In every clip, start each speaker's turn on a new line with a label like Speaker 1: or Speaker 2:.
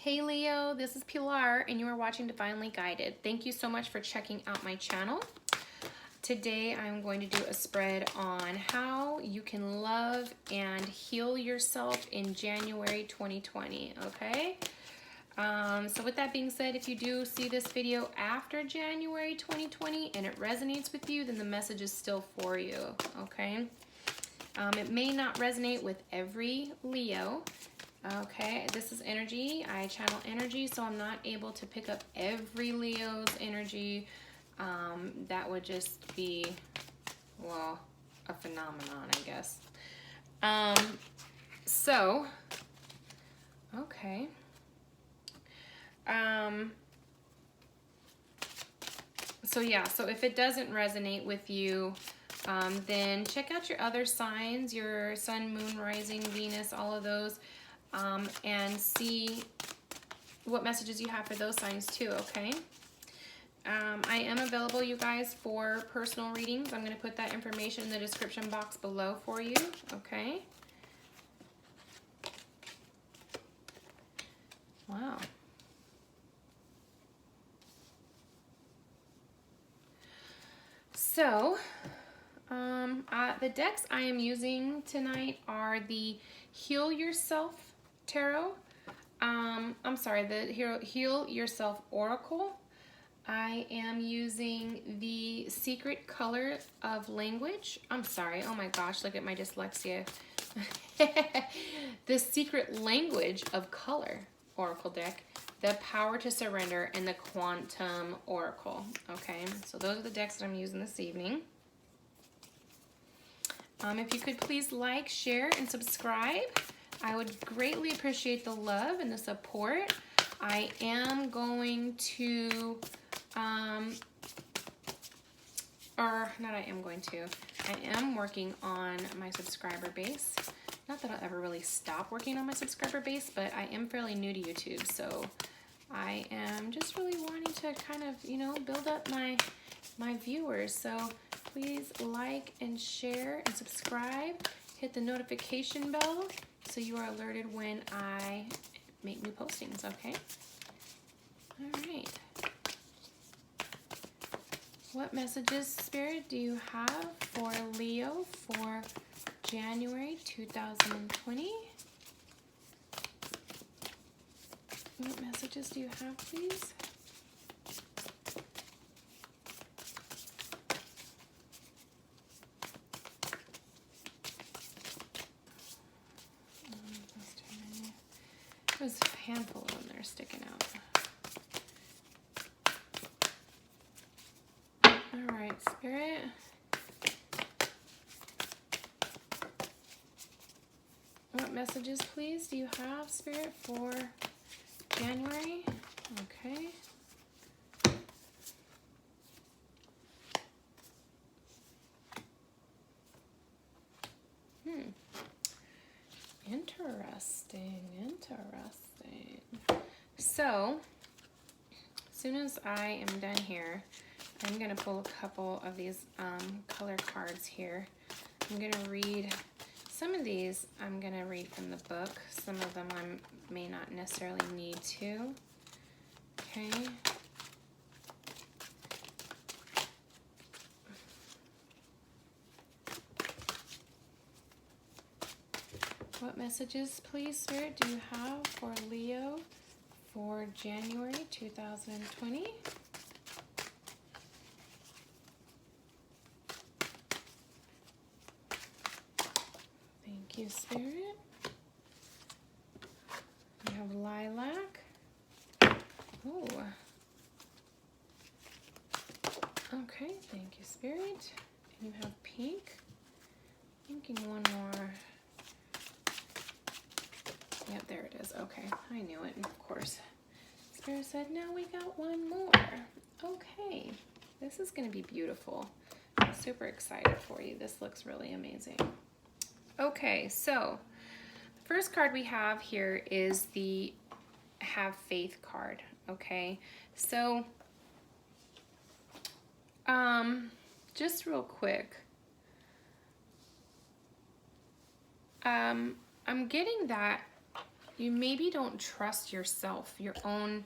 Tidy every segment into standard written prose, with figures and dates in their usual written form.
Speaker 1: Hey Leo, this is Pilar and you are watching Divinely Guided. Thank you so much for checking out my channel. Today I'm going to do a spread on how you can love and heal yourself in January 2020, okay? So with that being said, if you do see this video after January 2020 and it resonates with you, then the message is still for you, okay? It may not resonate with every Leo. Okay, this is energy. I channel energy, so I'm not able to pick up every Leo's energy. That would just be, well, a phenomenon, I guess. Okay. So if it doesn't resonate with you, then check out your other signs, your sun, moon, rising, Venus, all of those. And see what messages you have for those signs too, okay? I am available, you guys, for personal readings. I'm going to put that information in the description box below for you, okay? Wow. So, the decks I am using tonight are the Heal Yourself Tarot. I'm sorry, the Heal Yourself Oracle. I am using the Secret Color of Language. I'm sorry, oh my gosh, look at my dyslexia. The Secret Language of Color Oracle deck, the Power to Surrender, and the Quantum Oracle. Okay, so those are the decks that I'm using this evening. If you could please like, share, and subscribe, I would greatly appreciate the love and the support. I am going to, I am working on my subscriber base. Not that I'll ever really stop working on my subscriber base, but I am fairly new to YouTube, so I am just really wanting to kind of, you know, build up my viewers. So please like and share and subscribe. Hit the notification bell so you are alerted when I make new postings, okay? All right. What messages, Spirit, do you have for Leo for January 2020? What messages do you have, please? There's a handful of them that are sticking out. All right, Spirit. What messages, please, do you have, Spirit, for January? Okay. Interesting. So, as soon as I am done here, I'm going to pull a couple of these color cards here. I'm going to read some of these. I'm going to read from the book. Some of them I may not necessarily need to. Okay. What messages, please, Spirit, do you have for Leo for January 2020? Thank you, Spirit. We have lilac. Oh. Okay, thank you, Spirit. And you have pink. Thinking one more. Yep, there it is. Okay, I knew it, of course. Spirit said, now we got one more. Okay, this is going to be beautiful. I'm super excited for you. This looks really amazing. Okay, so the first card we have here is the Have Faith card. Okay, so just real quick, I'm getting that you maybe don't trust yourself, your own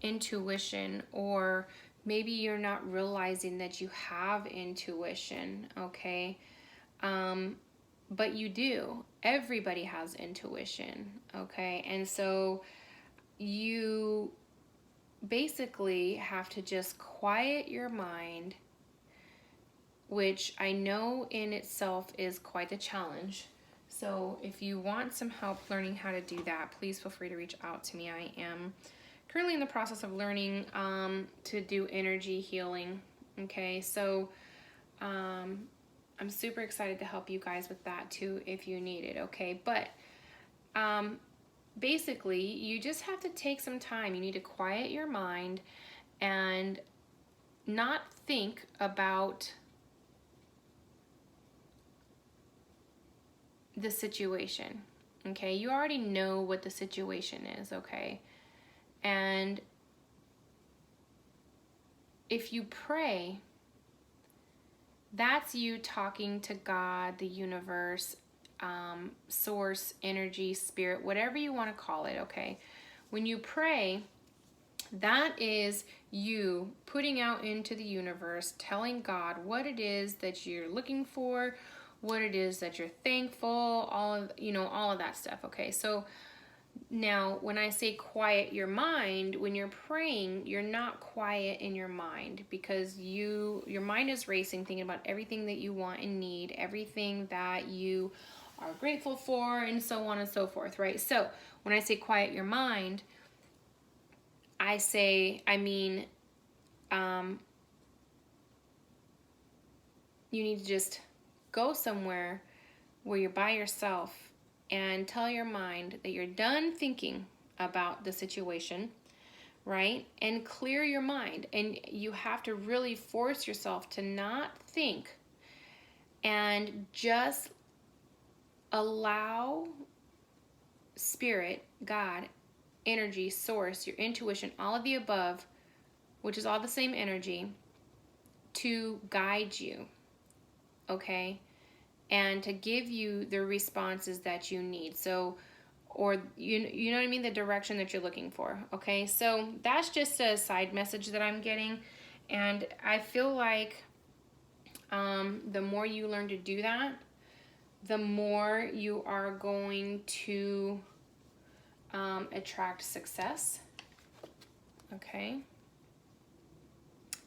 Speaker 1: intuition, or maybe you're not realizing that you have intuition, okay? But you do. Everybody has intuition, okay? And so you basically have to just quiet your mind, which I know in itself is quite a challenge. So if you want some help learning how to do that, please feel free to reach out to me. I am currently in the process of learning to do energy healing. Okay, so I'm super excited to help you guys with that too if you need it. Okay, but basically you just have to take some time. You need to quiet your mind and not think about the situation. Okay, you already know what the situation is. Okay, and if you pray, that's you talking to God, the universe, source, energy, spirit, whatever you want to call it. Okay, when you pray, that is you putting out into the universe, telling God what it is that you're looking for, what it is that you're thankful, all of that stuff. Okay, so now when I say quiet your mind, when you're praying, you're not quiet in your mind, because your mind is racing, thinking about everything that you want and need, everything that you are grateful for, and so on and so forth, right? So when I say quiet your mind, I mean you need to just go somewhere where you're by yourself and tell your mind that you're done thinking about the situation, right? And clear your mind. And you have to really force yourself to not think and just allow spirit, God, energy, source, your intuition, all of the above, which is all the same energy, to guide you, okay? And to give you the responses that you need. So, or you know what I mean? The direction that you're looking for, okay? So that's just a side message that I'm getting. And I feel like the more you learn to do that, the more you are going to attract success, okay?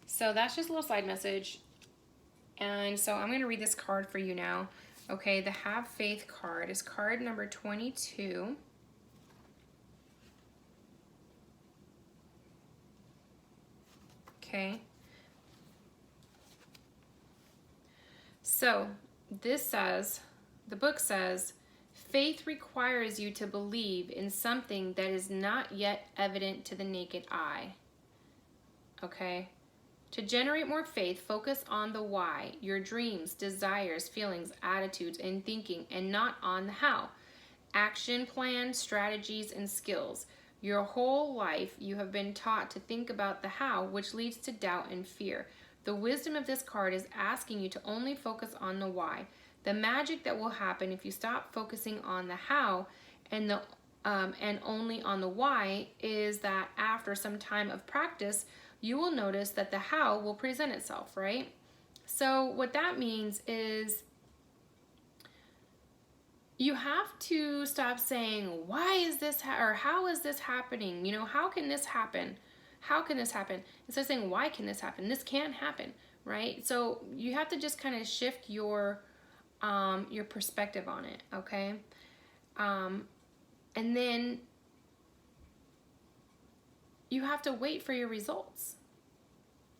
Speaker 1: So that's just a little side message. And so I'm going to read this card for you now. Okay, the Have Faith card is card number 22. Okay. So this says, the book says, faith requires you to believe in something that is not yet evident to the naked eye. Okay. To generate more faith, focus on the why, your dreams, desires, feelings, attitudes, and thinking, and not on the how. Action plan, strategies, and skills. Your whole life, you have been taught to think about the how, which leads to doubt and fear. The wisdom of this card is asking you to only focus on the why. The magic that will happen if you stop focusing on the how and only on the why is that after some time of practice, you will notice that the how will present itself, right? So what that means is you have to stop saying, why is this, or how is this happening? You know, how can this happen? How can this happen? Instead of saying, why can this happen? This can't happen, right? So you have to just kind of shift your perspective on it, okay? And then you have to wait for your results,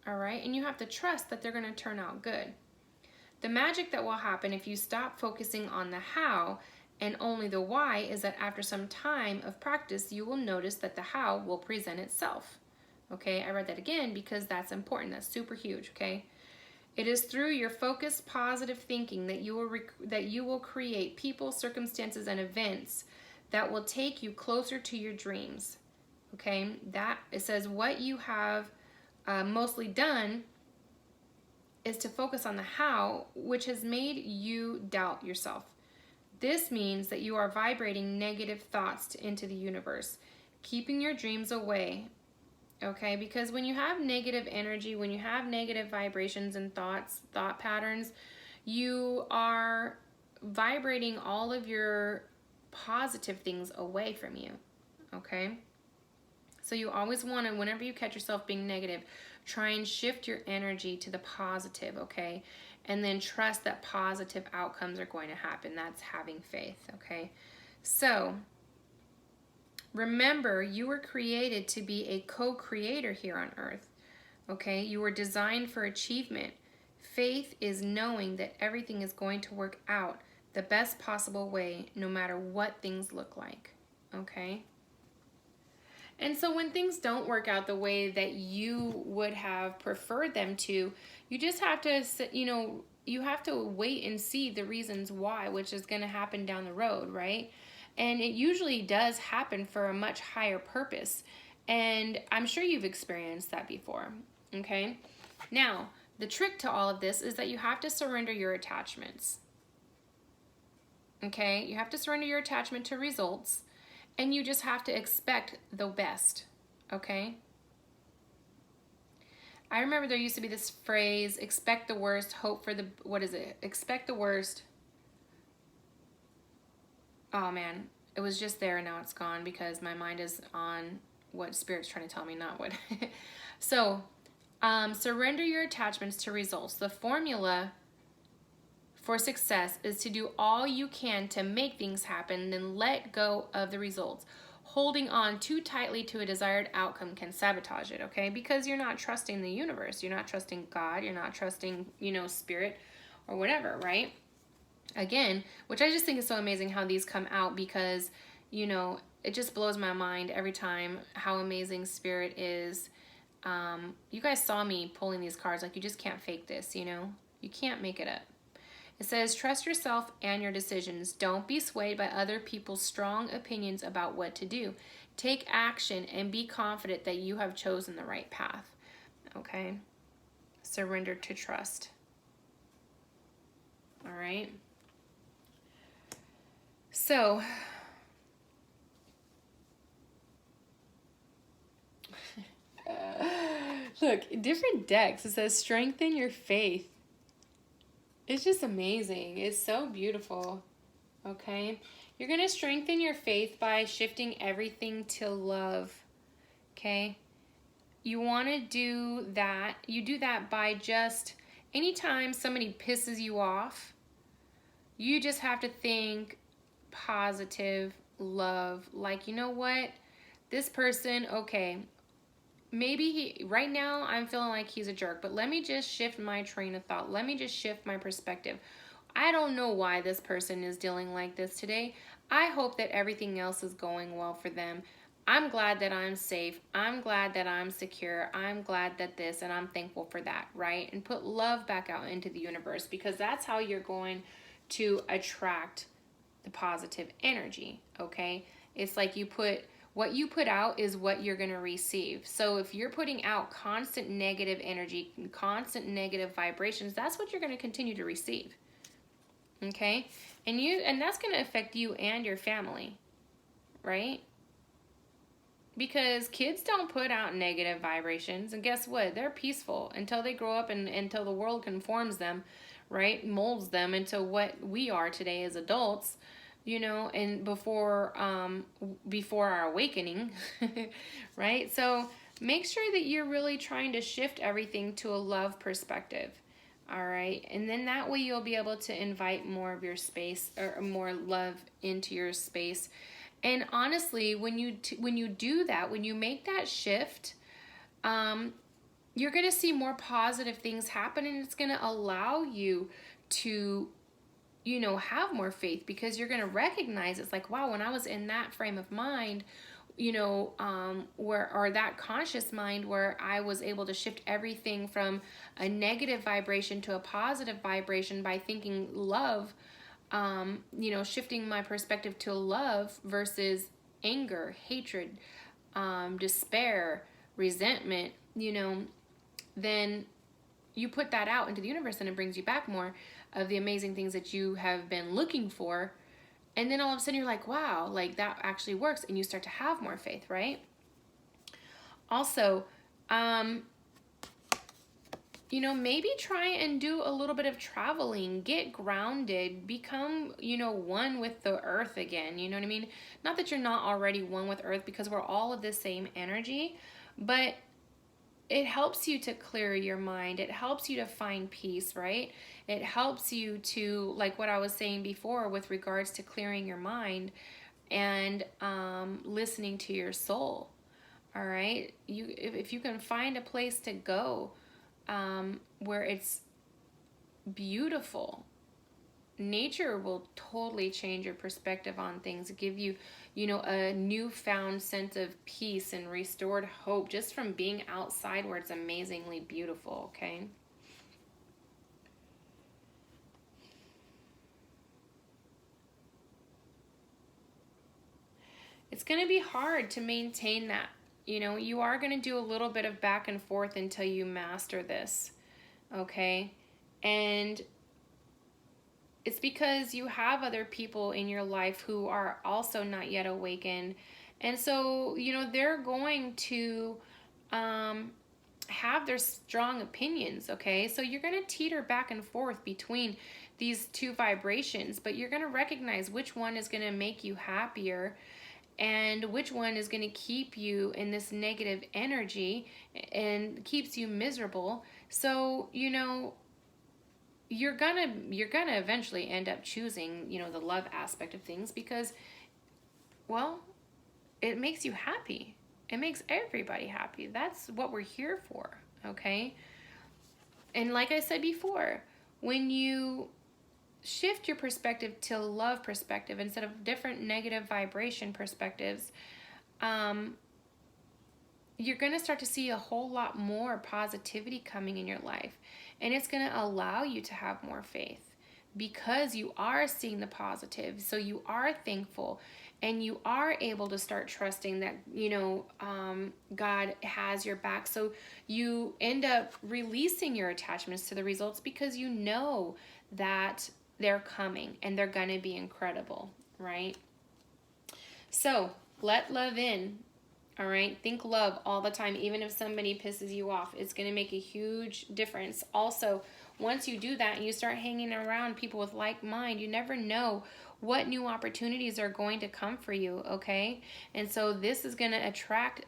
Speaker 1: all right? And you have to trust that they're going to turn out good. The magic that will happen if you stop focusing on the how and only the why is that after some time of practice, you will notice that the how will present itself. Okay, I read that again because that's important. That's super huge, okay? It is through your focused, positive thinking that you will create people, circumstances, and events that will take you closer to your dreams. Okay, that it says what you have mostly done is to focus on the how, which has made you doubt yourself. This means that you are vibrating negative thoughts into the universe, keeping your dreams away. Okay, because when you have negative energy, when you have negative vibrations and thought patterns, you are vibrating all of your positive things away from you. Okay, so you always want to, whenever you catch yourself being negative, try and shift your energy to the positive. Okay, and then trust that positive outcomes are going to happen. That's having faith. Okay, so remember, you were created to be a co-creator here on earth. Okay, you were designed for achievement. Faith is knowing that everything is going to work out the best possible way, no matter what things look like. Okay, and so when things don't work out the way that you would have preferred them to, you just have to, you have to wait and see the reasons why, which is going to happen down the road, right? And it usually does happen for a much higher purpose. And I'm sure you've experienced that before, okay? Now, the trick to all of this is that you have to surrender your attachments, okay? You have to surrender your attachment to results, and you just have to expect the best, okay? I remember there used to be this phrase, expect the worst, hope for the, what is it? Expect the worst. Oh man, it was just there and now it's gone because my mind is on what Spirit's trying to tell me, not what. So, surrender your attachments to results. The formula for success is to do all you can to make things happen, then let go of the results. Holding on too tightly to a desired outcome can sabotage it, okay? Because you're not trusting the universe. You're not trusting God. You're not trusting, Spirit or whatever, right? Again, which I just think is so amazing how these come out because, it just blows my mind every time how amazing Spirit is. You guys saw me pulling these cards. Like, you just can't fake this, You can't make it up. It says, trust yourself and your decisions. Don't be swayed by other people's strong opinions about what to do. Take action and be confident that you have chosen the right path. Okay? Surrender to trust. All right? So, look, different decks. It says, strengthen your faith. It's just amazing. It's so beautiful. Okay? You're going to strengthen your faith by shifting everything to love. Okay? You want to do that. You do that by just, anytime somebody pisses you off, you just have to think positive love. Like, you know what? This person, okay, maybe right now I'm feeling like he's a jerk, but let me just shift my train of thought. Let me just shift my perspective. I don't know why this person is dealing like this today. I hope that everything else is going well for them. I'm glad that I'm safe. I'm glad that I'm secure. I'm glad that this, and I'm thankful for that, right? And put love back out into the universe, because that's how you're going to attract the positive energy, okay? It's like what you put out is what you're going to receive. So if you're putting out constant negative energy, constant negative vibrations, that's what you're going to continue to receive. Okay? And that's going to affect you and your family, right? Because kids don't put out negative vibrations, and guess what? They're peaceful until they grow up and until the world conforms them, right? Molds them into what we are today as adults. And before our awakening, right? So make sure that you're really trying to shift everything to a love perspective, all right? And then that way you'll be able to invite more of your space, or more love into your space. And honestly, when you do that, when you make that shift, you're going to see more positive things happen, and it's going to allow you to have more faith, because you're going to recognize it's like, wow, when I was in that frame of mind, or that conscious mind where I was able to shift everything from a negative vibration to a positive vibration by thinking love, shifting my perspective to love versus anger, hatred, despair, resentment, then you put that out into the universe, and it brings you back more of the amazing things that you have been looking for, And then all of a sudden you're like, wow, like that actually works. And you start to have more faith, right? Also, you know, maybe try and do a little bit of traveling, get grounded, become, you know, one with the earth again. You know what I mean? Not that you're not already one with earth, because we're all of the same energy, but it helps you to clear your mind. It helps you to find peace, right? It helps you to, like what I was saying before with regards to clearing your mind and listening to your soul. All right, if you can find a place to go where it's beautiful, nature will totally change your perspective on things, give you, you know, a newfound sense of peace and restored hope just from being outside where it's amazingly beautiful, okay? It's going to be hard to maintain that. You know, you are going to do a little bit of back and forth until you master this, okay? And it's because you have other people in your life who are also not yet awakened. And so, you know, they're going to have their strong opinions, okay? So you're going to teeter back and forth between these two vibrations, but you're going to recognize which one is going to make you happier and which one is going to keep you in this negative energy and keeps you miserable. So, you know, you're gonna eventually end up choosing, you know, the love aspect of things because, well, it makes you happy. It makes everybody happy. That's what we're here for, okay? And like I said before, when you shift your perspective to love perspective instead of different negative vibration perspectives, you're going to start to see a whole lot more positivity coming in your life. And it's going to allow you to have more faith because you are seeing the positive. So you are thankful and you are able to start trusting that, you know, God has your back. So you end up releasing your attachments to the results because you know that they're coming and they're going to be incredible, right? So let love in. All right, think love all the time, even if somebody pisses you off. It's going to make a huge difference. Also, once you do that and you start hanging around people with like mind, you never know what new opportunities are going to come for you, okay? And so this is going to attract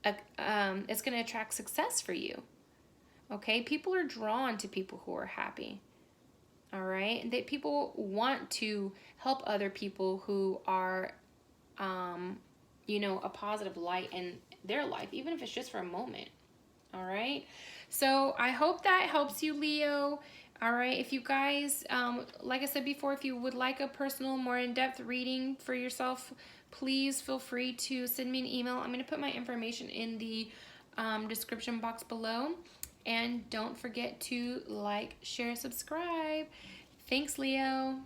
Speaker 1: it's going to attract success for you. Okay? People are drawn to people who are happy. All right? People want to help other people who are you know, a positive light in their life, even if it's just for a moment. All right. So I hope that helps you, Leo. All right. If you guys, like I said before, if you would like a personal, more in-depth reading for yourself, please feel free to send me an email. I'm going to put my information in the description box below. And don't forget to like, share, subscribe. Thanks, Leo.